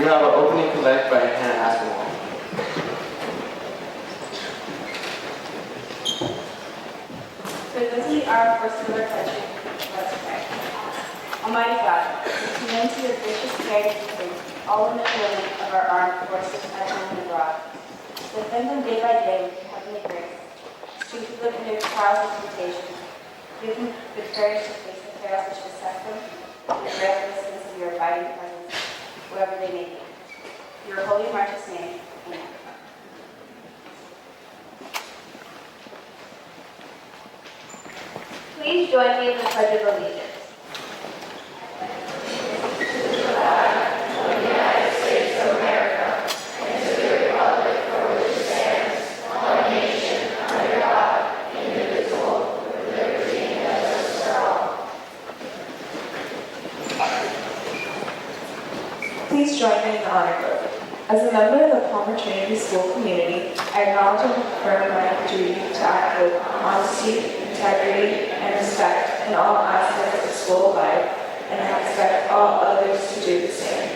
have our opening collect by Hannah Aspinwall. For those of the armed forces of our country, let's pray. Almighty God, we commend to your gracious care and keeping all women and women of our armed forces at home and abroad. Defend them day by day with your heavenly grace. Strengthen them in their trials and temptations. Give them the courage to face the perils which beset them, and grant the sense of your abiding presence, wherever they may be. In your holy and righteous name, amen. Please join me in the Pledge of Allegiance. Please join me in the honor code. As a member of the Trinity School community, I acknowledge and confirm my duty to act with honesty, integrity, and respect in all aspects of school life, and I expect all others to do the same.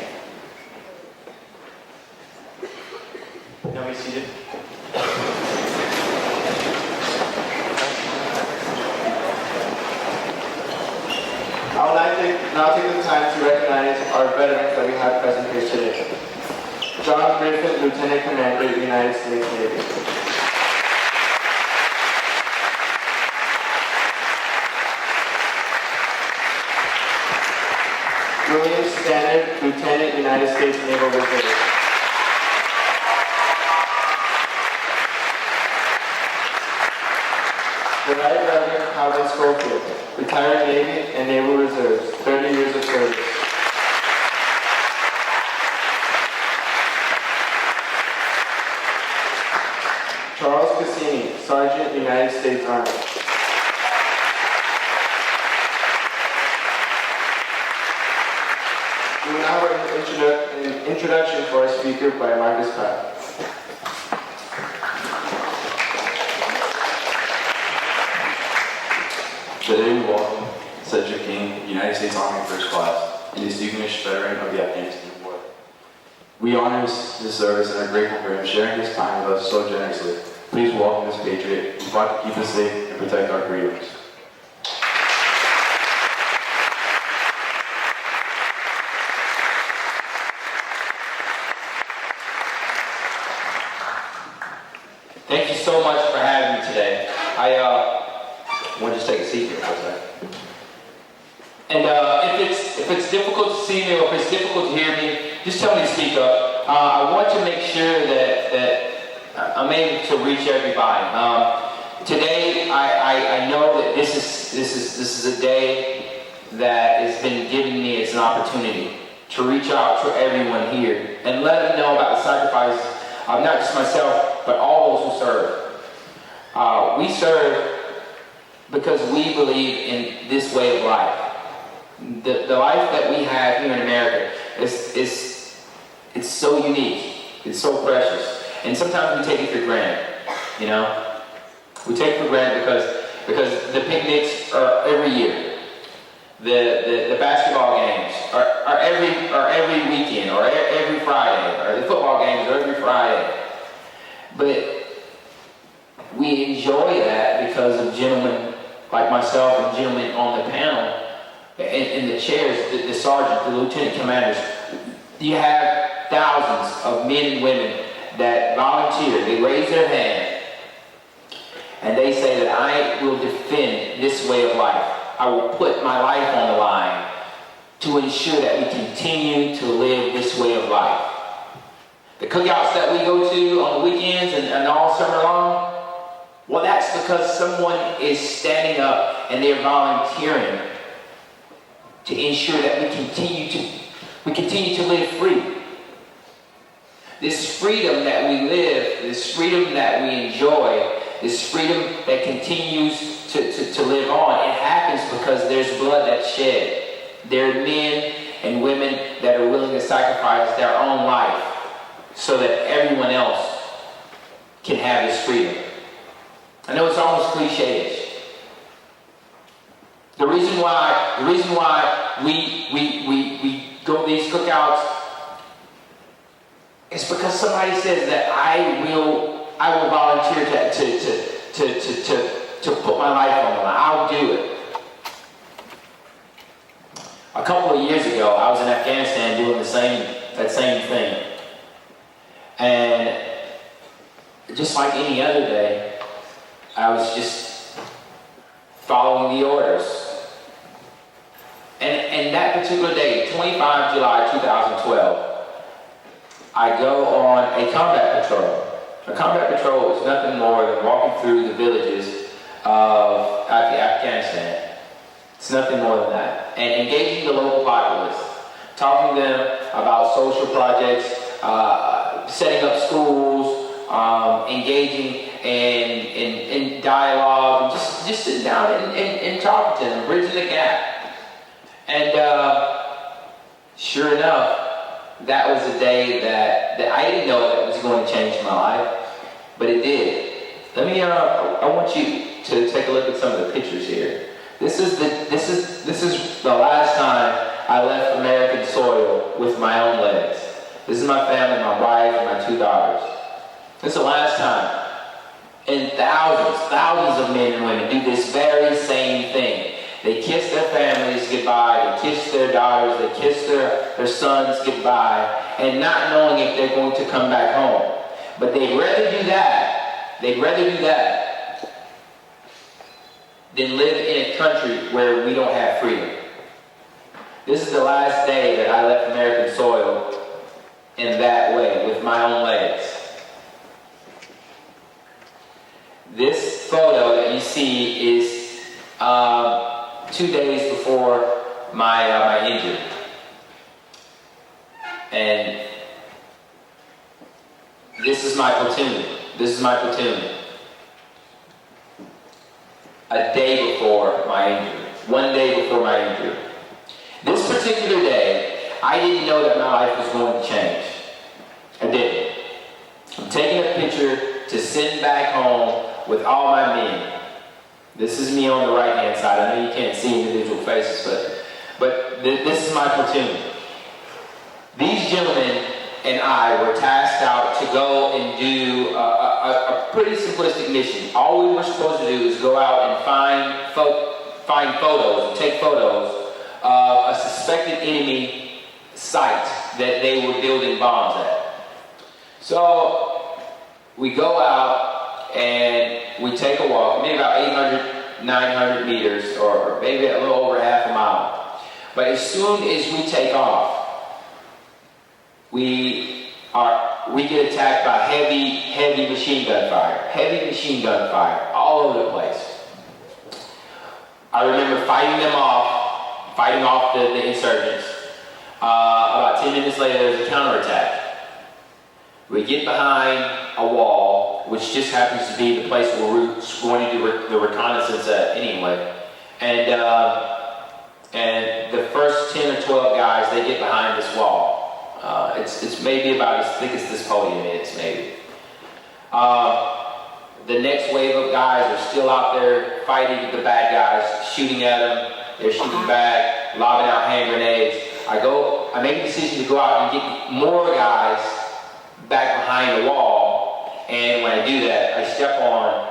Now be seated. I would like to now take the time to recognize our veterans that we have present here today. John Griffin, Lieutenant Commander, United States Navy. William Stannard, Lieutenant, United States Naval Reserve. The Right Reverend Calvin Schofield, retired Navy and Naval Reserves, 30 years of service. Charles Cassini, Sergeant, United States Army. We will now have an introduction for our speaker by Marcus Pratt. Today we welcome Cedric King, United States Army First Class, and distinguished veteran of the Afghanistan War. We honor his service and are grateful for him sharing his time with us so generously. Please welcome this patriot who fought to keep us safe and protect our freedoms. Thank you so much for having me today. I want to just take a seat here for a second. And if it's difficult to see me or if it's difficult to hear me, just tell me to speak up. I want to make sure that I'm able to reach everybody. Today, I know that this is a day that has been given me as an opportunity to reach out to everyone here and let them know about the sacrifice of not just myself, but all those who serve. We serve because we believe in this way of life. The life that we have here in America it's so unique. It's so precious. And sometimes we take it for granted, you know? We take it for granted because the picnics are every year. The basketball games are every weekend or every Friday, or the football games are every Friday. But we enjoy that because of gentlemen like myself and gentlemen on the panel and the chairs, the sergeant, the lieutenant commanders. You have thousands of men and women that volunteer. They raise their hand and they say that I will defend this way of life. I will put my life on the line to ensure that we continue to live this way of life. The cookouts that we go to on the weekends and all summer long, well, that's because someone is standing up and they're volunteering to ensure that we continue to live free. This freedom that we live, this freedom that we enjoy, this freedom that continues to live on, it happens because there's blood that's shed. There are men and women that are willing to sacrifice their own life so that everyone else can have this freedom. I know it's almost cliche-ish. The reason why we go to these cookouts it's because somebody says that I will volunteer to put my life on the line. I'll do it. A couple of years ago, I was in Afghanistan doing that same thing. And just like any other day, I was just following the orders. And that particular day, 25 July 2012, I go on a combat patrol. A combat patrol is nothing more than walking through the villages of Afghanistan. It's nothing more than that. And engaging the local populace, talking to them about social projects, setting up schools, engaging in dialogue, just sitting down and talking to them, bridging the gap. And sure enough, that was a day that I didn't know that was going to change my life, but it did. I want you to take a look at some of the pictures here. This is the last time I left American soil with my own legs. This is my family, my wife, and my 2 daughters. This is the last time. And thousands of men and women do this very same thing. They kiss their families goodbye, they kiss their daughters, they kiss their sons goodbye, and not knowing if they're going to come back home. But they'd rather do that than live in a country where we don't have freedom. This is the last day that I left American soil in that way, with my own legs. This photo that you see is 2 days before my injury. And this is my platoon. A day before my injury. 1 day before my injury. This particular day, I didn't know that my life was going to change. I didn't. I'm taking a picture to send back home with all my men. This is me on the right-hand side. I know you can't see individual faces, but this is my platoon. These gentlemen and I were tasked out to go and do a pretty simplistic mission. All we were supposed to do is go out and find photos, and take photos of a suspected enemy site that they were building bombs at. So we go out and we take a walk, maybe about 800, 900 meters, or maybe a little over half a mile. But as soon as we take off, we get attacked by heavy machine gun fire, all over the place. I remember fighting off the insurgents. About 10 minutes later, there's a counterattack. We get behind a wall, which just happens to be the place where we're going to do the reconnaissance at anyway. And the first 10 or 12 guys, they get behind this wall. It's maybe about as thick as this podium is, maybe. The next wave of guys are still out there fighting the bad guys, shooting at them. They're shooting back, lobbing out hand grenades. I make a decision to go out and get more guys back behind the wall. And when I do that, I step on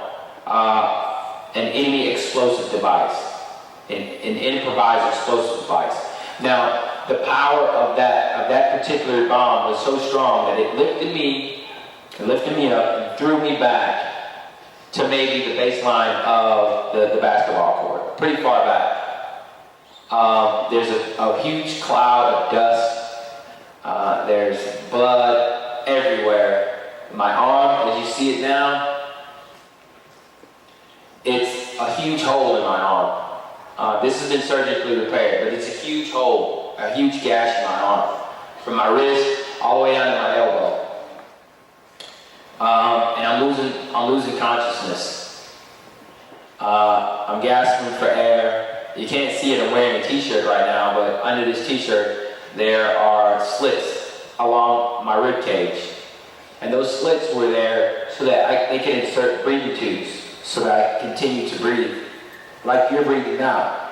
an enemy explosive device, an improvised explosive device. Now, the power of that particular bomb was so strong that it lifted me up and threw me back to maybe the baseline of the basketball court, pretty far back. There's a huge cloud of dust. There's blood everywhere. My arm, as you see it now, it's a huge hole in my arm. This has been surgically repaired, but it's a huge hole, a huge gash in my arm, from my wrist all the way down to my elbow. And I'm losing consciousness. I'm gasping for air. You can't see it, I'm wearing a t-shirt right now, but under this t-shirt, there are slits along my rib cage. And those slits were there so that they could insert breathing tubes so that I continue to breathe, like you're breathing now.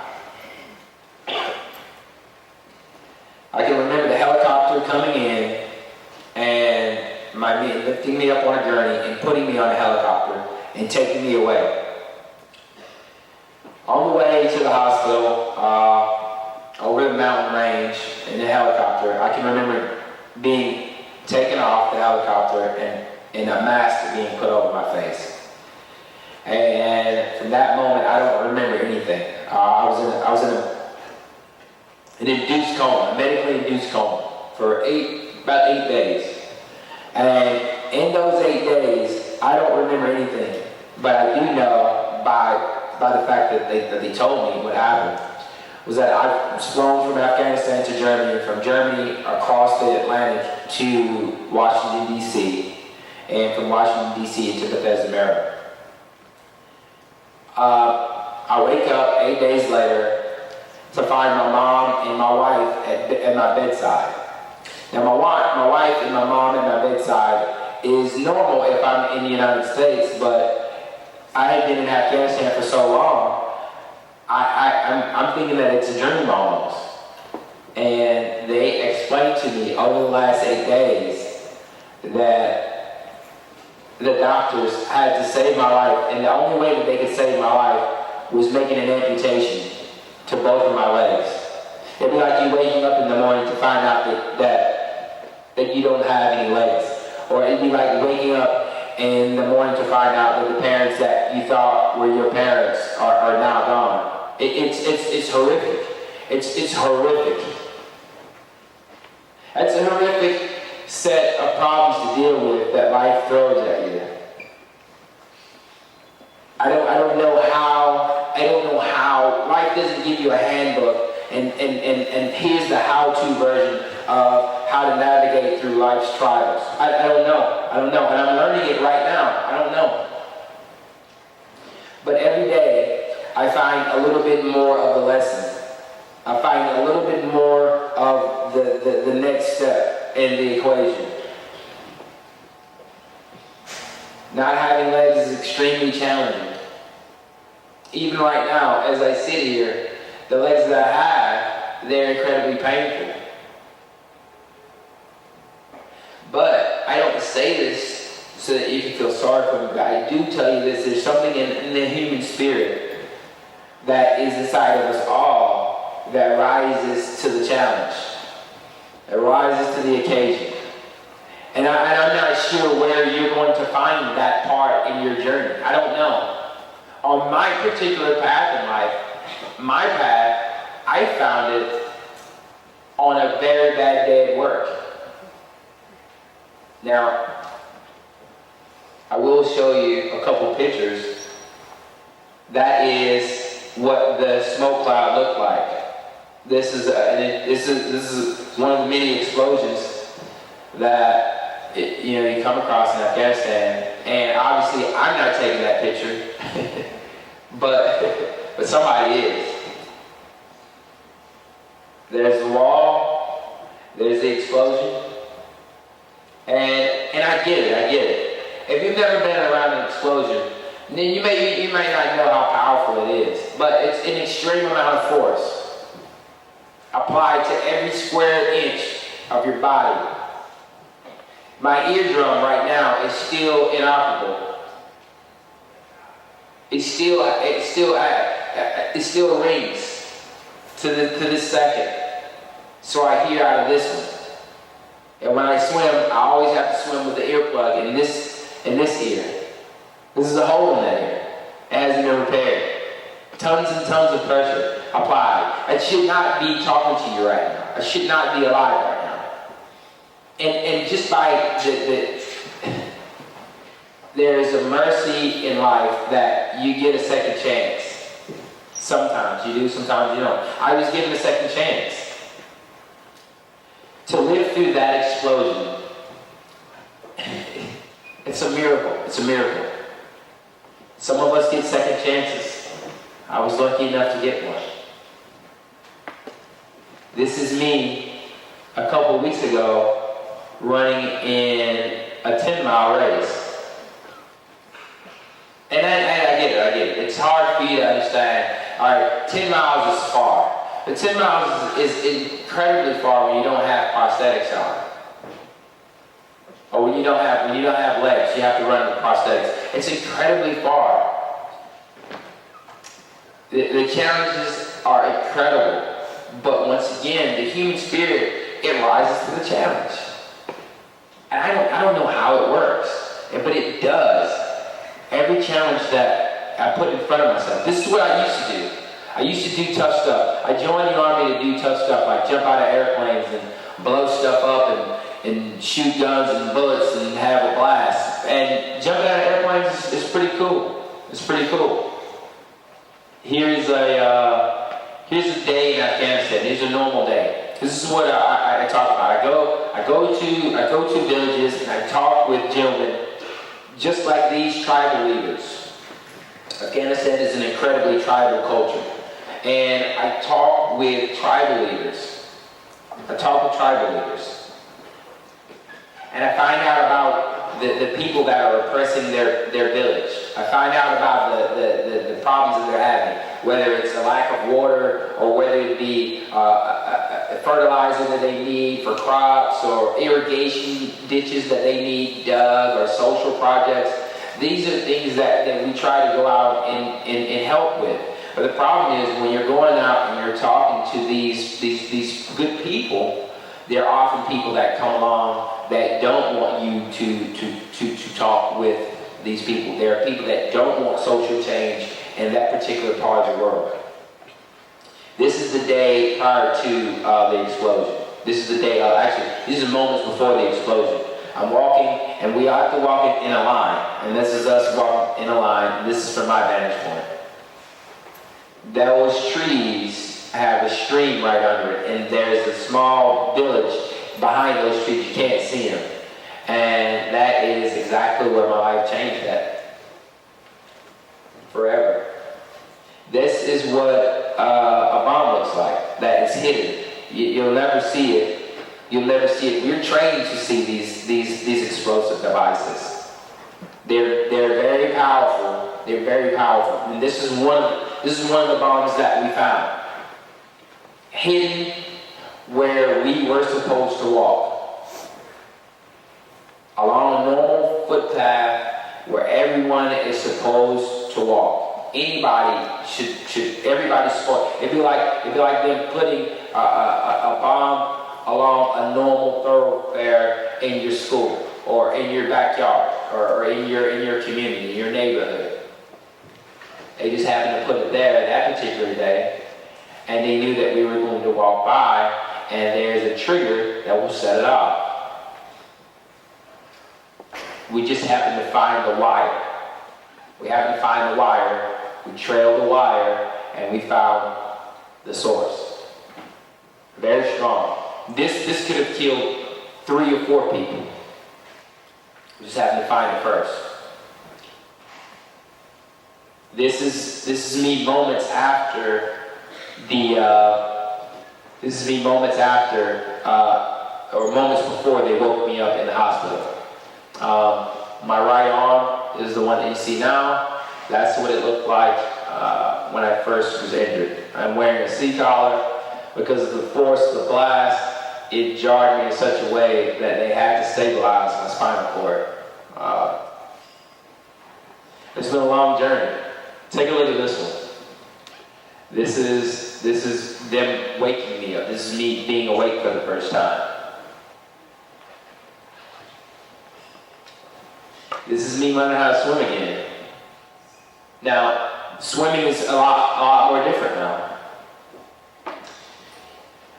I can remember the helicopter coming in, and lifting me up on a gurney and putting me on a helicopter and taking me away. On the way to the hospital, over the mountain range in the helicopter, I can remember being taken off the helicopter and a mask being put over my face. And from that moment, I don't remember anything. I was in an induced coma, a medically induced coma, for about 8 days. And in those 8 days, I don't remember anything. But I do know by the fact that they told me what happened, was that I was flown from Afghanistan to Germany, from Germany across the Atlantic to Washington, D.C., and from Washington, D.C. to Bethesda, Maryland. I wake up 8 days later to find my mom and my wife at my bedside. Now my wife and my mom at my bedside is normal if I'm in the United States, but I had been in Afghanistan for so long, I'm thinking that it's a dream almost. And they explained to me over the last 8 days that the doctors had to save my life, and the only way that they could save my life was making an amputation to both of my legs. It'd be like you waking up in the morning to find out that you don't have any legs. Or it'd be like waking up in the morning to find out that the parents that you thought were your parents are now gone. It's horrific. It's horrific. That's a horrific set of problems to deal with that life throws at you. I don't know how life doesn't give you a handbook and here's the how-to version of how to navigate through life's trials. I don't know, and I'm learning it right now. I don't know. But every day I find a little bit more of the lesson. I find a little bit more of the next step in the equation. Not having legs is extremely challenging. Even right now, as I sit here, the legs that I have, they're incredibly painful. But I don't say this so that you can feel sorry for me, but I do tell you this, there's something in the human spirit that is inside of us all that rises to the challenge. It rises to the occasion. And I'm not sure where you're going to find that part in your journey. I don't know. On my particular path in life, my path, I found it on a very bad day at work. Now, I will show you a couple pictures. That is what the smoke cloud looked like. This is one of the many explosions that you come across in Afghanistan, and obviously I'm not taking that picture, but somebody is. There's the wall, there's the explosion, and I get it. If you've never been around an explosion, then you may not know how powerful it is, but it's an extreme amount of force applied to every square inch of your body. My eardrum right now is still inoperable. It still rings to this second. So I hear out of this one. And when I swim, I always have to swim with the earplug in this ear. This is a hole in that ear. It hasn't been repaired. Tons and tons of pressure applied. I should not be talking to you right now. I should not be alive right now. And just by there's a mercy in life that you get a second chance. Sometimes you do, sometimes you don't. I was given a second chance to live through that explosion. It's a miracle. It's a miracle. Some of us get second chances. I was lucky enough to get one. This is me a couple weeks ago running in a 10-mile race. And I get it. It's hard for you to understand. All right, 10 miles is far. But 10 miles is incredibly far when you don't have prosthetics on. Or when you don't have legs, you have to run with prosthetics. It's incredibly far. The challenges are incredible. But once again, the human spirit, it rises to the challenge. And I don't know how it works, but it does. Every challenge that I put in front of myself, this is what I used to do. I used to do tough stuff. I joined the Army to do tough stuff, like jump out of airplanes and blow stuff up and shoot guns and bullets and have a blast. And jumping out of airplanes is pretty cool. It's pretty cool. Here's a day in Afghanistan. Here's a normal day. This is what I talk about. I go to villages and I talk with gentlemen just like these tribal leaders. Afghanistan is an incredibly tribal culture. And I talk with tribal leaders. And I find out about the people that are oppressing their village. I find out about the problems that they're having, whether it's a lack of water or whether it be fertilizer that they need for crops or irrigation ditches that they need dug or social projects. These are things that we try to go out and help with. But the problem is when you're going out and you're talking to these good people, there are often people that come along that don't want you to talk with these people. There are people that don't want social change in that particular part of the world. This is the day prior to the explosion. This is the day, these are moments before the explosion. I'm walking, and we have to walk in a line. And this is us walking in a line. And this is from my vantage point. Those trees have a stream right under it, and there's a small village behind those trees. You can't see them. And that is exactly where my life changed at. Forever. This is what a bomb looks like. That is hidden. You'll never see it. You'll never see it. We're trained to see these explosive devices. They're very powerful. They're very powerful. And this is one of the bombs that we found. Hidden where we were supposed to walk. Along a normal footpath where everyone is supposed to walk. Anybody everybody's supposed. It'd be like them putting a bomb along a normal thoroughfare in your school or in your backyard or in your community, in your neighborhood. They just happened to put it there that particular day, and they knew that we were going to walk by, and there's a trigger that will set it off. We just happened to find the wire. We happened to find the wire, we trailed the wire, and we found the source. Very strong. This could have killed 3 or 4 people. We just happened to find it first. This is me moments after or moments before they woke me up in the hospital. My right arm is the one that you see now. That's what it looked like when I first was injured. I'm wearing a C-collar because of the force of the blast. It jarred me in such a way that they had to stabilize my spinal cord. It's been a long journey. Take a look at this one. This is them waking me up. This is me being awake for the first time. This is me learning how to swim again. Now, swimming is a lot more different now.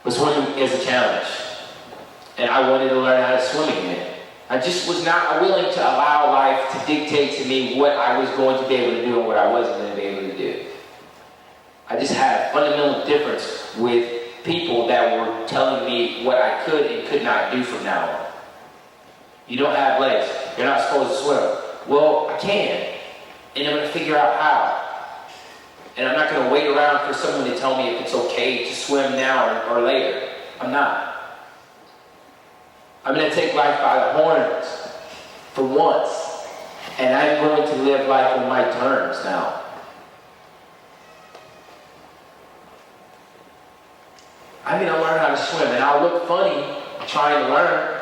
But swimming is a challenge. And I wanted to learn how to swim again. I just was not willing to allow life to dictate to me what I was going to be able to do and what I wasn't going to be able to do. I just had a fundamental difference with people that were telling me what I could and could not do from now on. You don't have legs. You're not supposed to swim. Well, I can. And I'm going to figure out how. And I'm not going to wait around for someone to tell me if it's okay to swim now or later. I'm not. I'm going to take life by the horns for once. And I'm going to live life on my terms now. I'm going to learn how to swim. And I'll look funny trying to learn.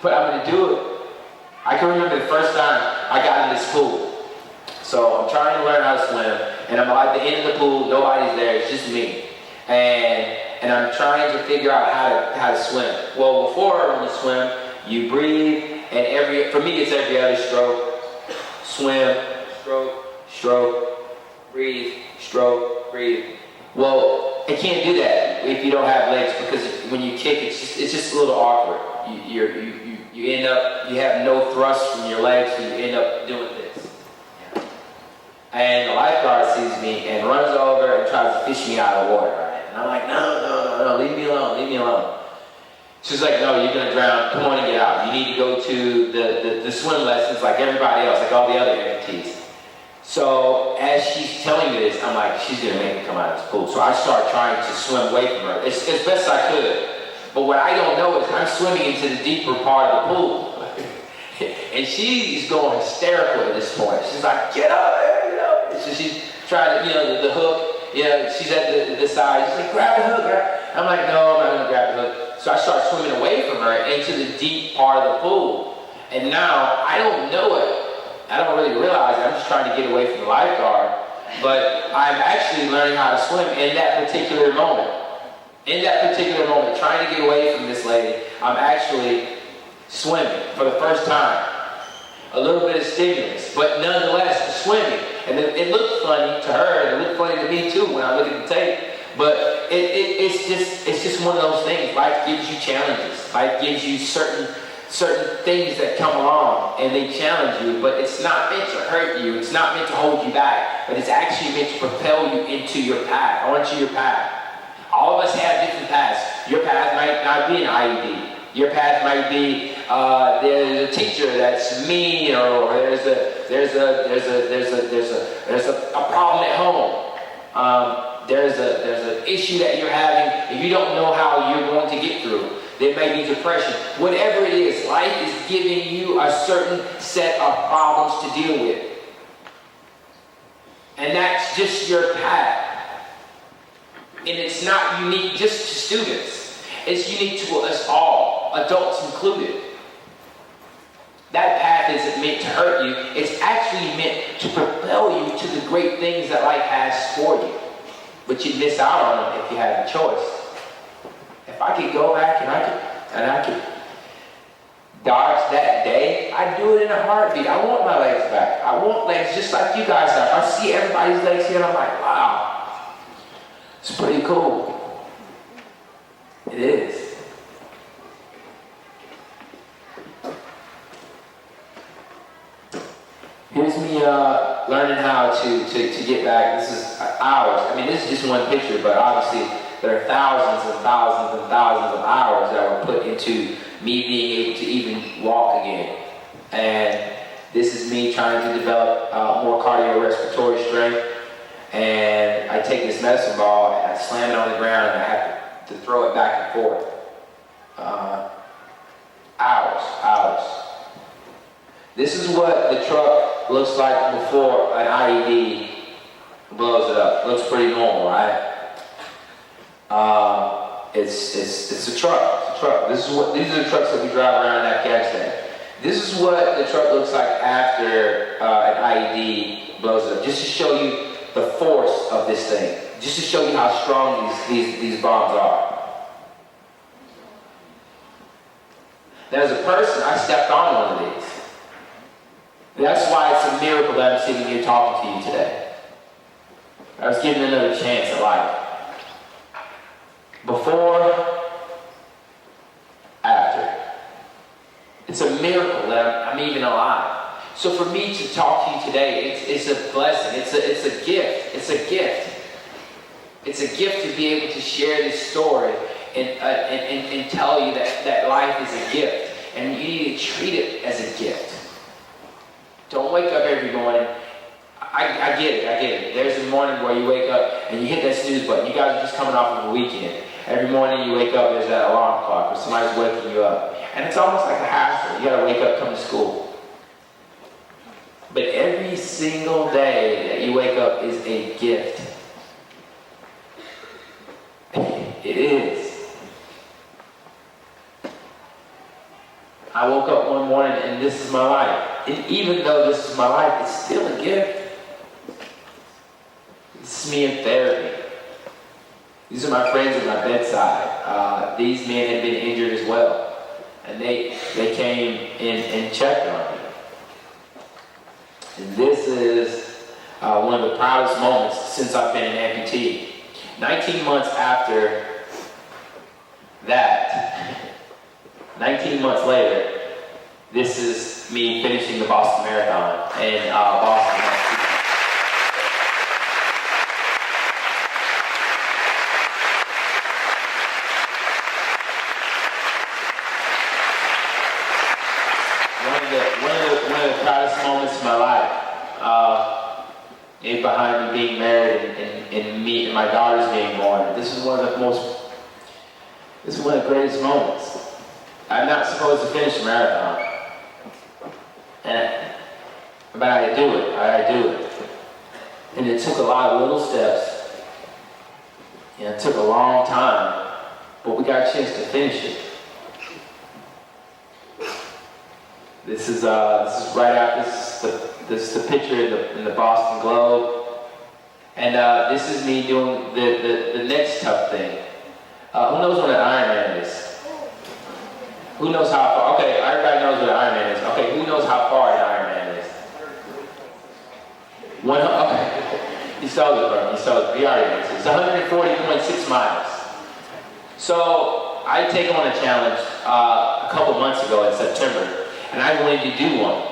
but I'm gonna do it. I can remember the first time I got in this pool. So I'm trying to learn how to swim, and I'm at the end of the pool, nobody's there, it's just me. And I'm trying to figure out how to swim. Well, before when you swim, you breathe, and for me it's every other stroke. Swim, stroke, stroke, breathe, stroke, breathe. Well, I can't do that if you don't have legs, because when you kick, it's just a little awkward. You end up, you have no thrust from your legs, so you end up doing this. And the lifeguard sees me and runs over and tries to fish me out of the water, right? And I'm like, no, leave me alone. She's like, no, you're gonna drown, come on and get out. You need to go to the swim lessons like everybody else, like all the other amputees. So as she's telling me this, I'm like, she's gonna make me come out of this pool. So I start trying to swim away from her as best I could. But what I don't know is I'm swimming into the deeper part of the pool. And she's going hysterical at this point. She's like, get up there, So she's trying to, the hook, she's at the side. She's like, grab the hook. I'm like, no, I'm not gonna grab the hook. So I start swimming away from her into the deep part of the pool. And now, I don't know it. I don't really realize it. I'm just trying to get away from the lifeguard. But I'm actually learning how to swim in that particular moment. In that particular moment, trying to get away from this lady, I'm actually swimming for the first time. A little bit of stimulus, but nonetheless, swimming. And it looked funny to her, and it looked funny to me too when I look at the tape. But it's just one of those things. Life gives you challenges. Life gives you certain things that come along and they challenge you, but it's not meant to hurt you. It's not meant to hold you back, but it's actually meant to propel you into your path, onto your path. All of us have different paths. Your path might not be an IED. Your path might be there's a teacher that's mean, or there's a problem at home. There's an issue that you're having and you don't know how you're going to get through. There may be depression. Whatever it is, life is giving you a certain set of problems to deal with. And that's just your path. And it's not unique just to students. It's unique to us all, adults included. That path isn't meant to hurt you. It's actually meant to propel you to the great things that life has for you. But you'd miss out on them if you had a choice. If I could go back and I could dodge that day, I'd do it in a heartbeat. I want my legs back. I want legs just like you guys have. I see everybody's legs here and I'm like, wow, it's pretty cool. It is. Here's me learning how to get back. This is hours. I mean, this is just one picture, but obviously there are thousands and thousands and thousands of hours that were put into me being able to even walk again. And this is me trying to develop more cardiorespiratory strength. And I take this medicine ball and I slam it on the ground and I have to throw it back and forth. Hours. This is what the truck looks like before an IED blows it up. Looks pretty normal, right? It's a truck. It's a truck. These are the trucks that we drive around in Afghanistan. This is what the truck looks like after an IED blows it up. Just to show you the force of this thing. Just to show you how strong these bombs are. Now, as a person, I stepped on one of these. That's why it's a miracle that I'm sitting here talking to you today. I was given another chance at life. Before, after. It's a miracle that I'm even alive. So for me to talk to you today, it's a blessing. It's a gift. It's a gift. It's a gift to be able to share this story and tell you that life is a gift. And you need to treat it as a gift. Don't wake up every morning. I get it. There's a morning where you wake up and you hit that snooze button. You guys are just coming off of a weekend. Every morning you wake up, there's that alarm clock or somebody's waking you up. And it's almost like a hassle. You gotta wake up, come to school. But every single day that you wake up is a gift. It is. I woke my life. And even though this is my life, it's still a gift. This is me in therapy. These are my friends at my bedside. These men had been injured as well. And they came and checked on me. And this is one of the proudest moments since I've been an amputee. 19 months after that, 19 months later, this is me finishing the Boston Marathon in Boston, Massachusetts. One of the proudest moments of my life, behind me being married and me and my daughters being born. This is one of the greatest moments. I'm not supposed to finish a marathon, but I do it. And it took a lot of little steps, and it took a long time, but we got a chance to finish it. This is right after this is the picture in the Boston Globe, and this is me doing the next tough thing. Who knows what an Ironman is? Who knows how far? Okay, everybody knows what an Ironman is. Okay, who knows how far an Ironman is? Okay, he stole it from me. He already knows. It's 140.6 miles. So I take on a challenge a couple months ago in September. And I wanted to do one.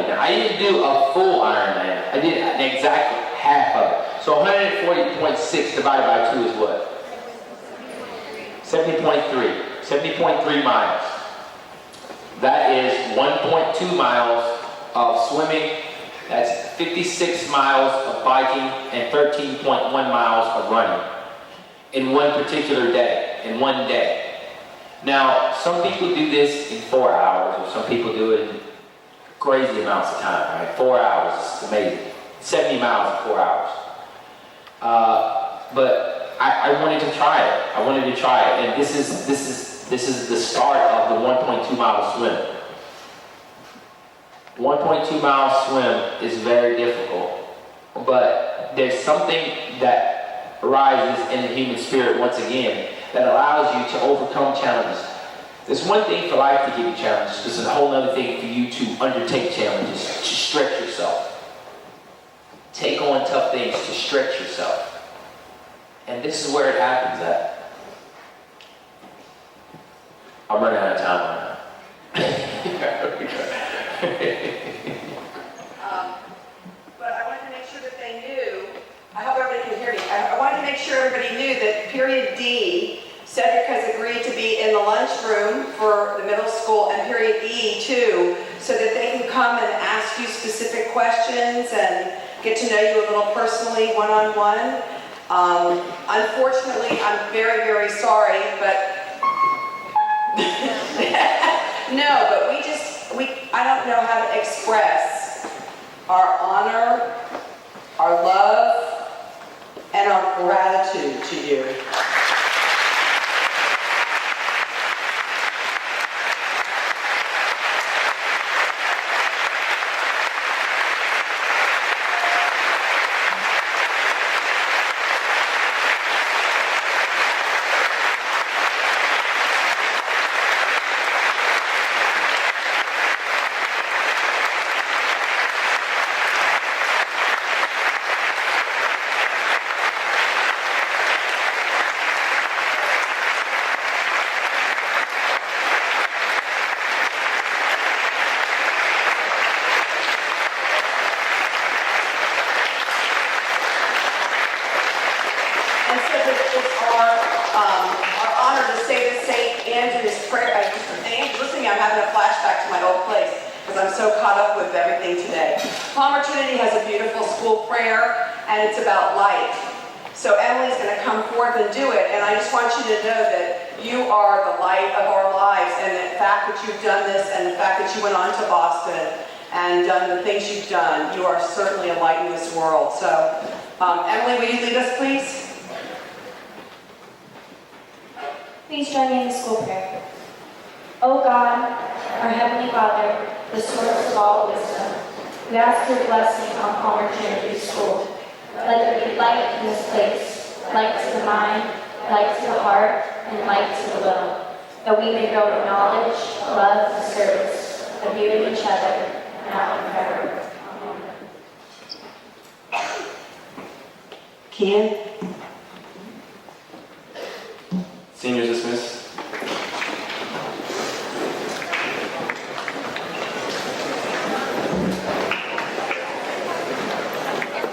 Now, I didn't do a full Ironman. I did exactly half of it. So 140.6 divided by 2 is what? 70.3. 70.3 miles. That is 1.2 miles of swimming. That's 56 miles of biking and 13.1 miles of running in one particular day, in one day. Now, some people do this in 4 hours, or some people do it in crazy amounts of time, right? 4 hours is amazing. 70 miles in 4 hours. But I wanted to try it. And this is the start of the 1.2 mile swim. 1.2 mile swim is very difficult, but there's something that arises in the human spirit once again that allows you to overcome challenges. There's one thing for life to give you challenges. There's a whole other thing for you to undertake challenges, to stretch yourself. Take on tough things to stretch yourself. And this is where it happens at. I'm running out of time right now. But I wanted to make sure that they knew, I hope everybody can hear me. I wanted to make sure everybody knew that period D, Cedric has agreed to be in the lunchroom for the middle school, and period E too, so that they can come and ask you specific questions and get to know you a little personally, one-on-one. Unfortunately, I'm very, very sorry, but no, but I don't know how to express our honor, our love, and our gratitude to you. Trinity has a beautiful school prayer, and it's about light. So Emily's going to come forth and do it, and I just want you to know that you are the light of our lives, and the fact that you've done this, and the fact that you went on to Boston and done the things you've done, you are certainly a light in this world. So, Emily, will you lead us, please? Please join me in the school prayer. O God, our Heavenly Father, the source of all wisdom. We ask your blessing on Palmer Trinity School. Let there be light in this place, light to the mind, light to the heart, and light to the will, that we may grow in knowledge, love, and service of you and each other, now and forever. Amen. Ken? Seniors dismissed.